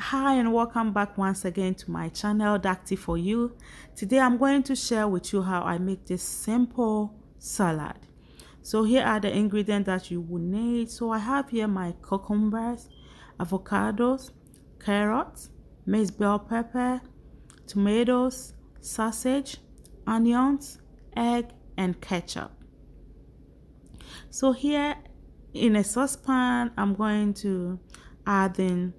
Hi and welcome back once again to my channel, Dacty for You. Today I'm going to share with you how I make this simple salad. So here are the ingredients that you will need. So I have here my cucumbers, avocados, carrots, minced bell pepper, tomatoes, sausage, onions, egg, and ketchup. So here in a saucepan, I'm going to add in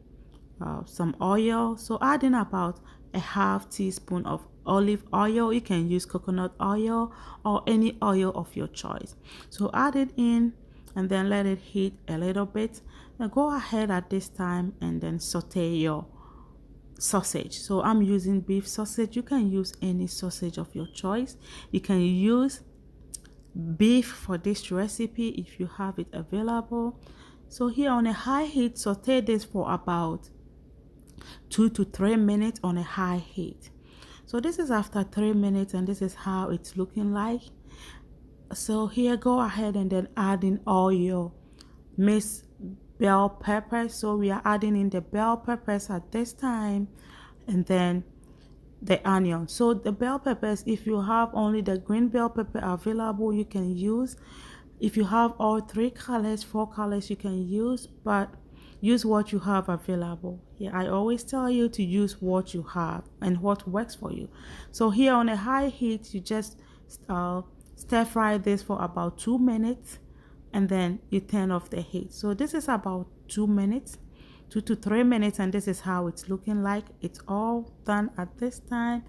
some oil. So add in about a half teaspoon of olive oil. You can use coconut oil or any oil of your choice. So add it in and then let it heat a little bit. Now go ahead at this time and then saute your sausage. So I'm using beef sausage. You can use any sausage of your choice. You can use beef for this recipe if you have it available. So here on a high heat, saute this for about 2 to 3 minutes on a high heat. So this is after 3 minutes and this is how it's looking like. So here go ahead and then add in all your minced bell peppers. So we are adding in the bell peppers at this time and then the onion. So the bell peppers, if you have only the green bell pepper available, you can use. If you have all 3 colors, 4 colors, you can use, but use what you have available. Yeah, I always tell you to use what you have and what works for you. So here on a high heat, you just stir fry this for about 2 minutes and then you turn off the heat. So this is about 2 minutes, 2 to 3 minutes, and this is how it's looking like. It's all done at this time.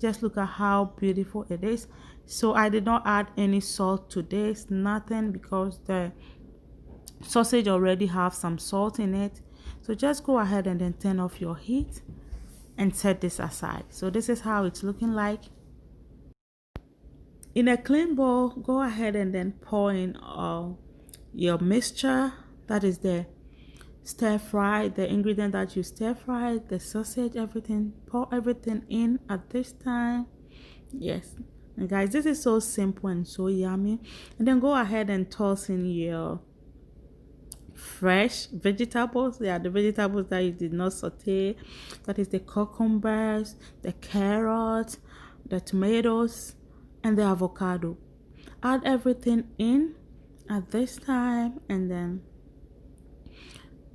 Just look at how beautiful it is. So I did not add any salt to this, nothing, because the sausage already have some salt in it. So just go ahead and then turn off your heat and set this aside. So this is how it's looking like. In a clean bowl, go ahead and then pour in your mixture, that is the stir fry, the ingredient that you stir fry, the sausage, everything. Pour everything in at this time. Yes, and guys, this is so simple and so yummy. And then go ahead and toss in your fresh vegetables. They are the vegetables that you did not saute. That is the cucumbers, the carrots, the tomatoes, and the avocado. Add everything in at this time and then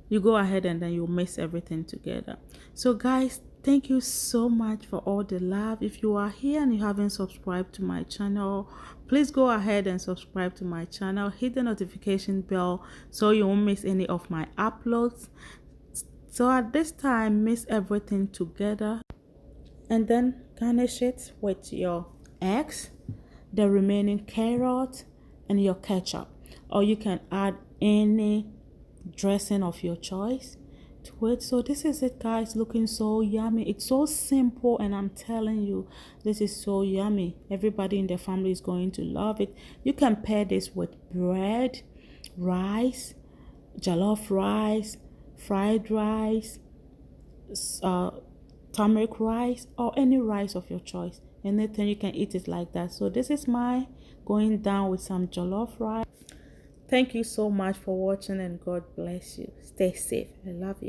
you go ahead and then you mix everything together. So guys, thank you so much for all the love. If you are here and you haven't subscribed to my channel, please go ahead and subscribe to my channel. Hit the notification bell so you won't miss any of my uploads. So at this time, mix everything together and then garnish it with your eggs, the remaining carrot, and your ketchup. Or you can add any dressing of your choice to it. So this is it, guys, looking so yummy. It's so simple and I'm telling you, this is so yummy. Everybody in the family is going to love it. You can pair this with bread, rice, jollof rice, fried rice, turmeric rice, or any rice of your choice. Anything, you can eat it like that. So this is my going down with some jollof rice. Thank you so much for watching and God bless you. Stay safe. I love you.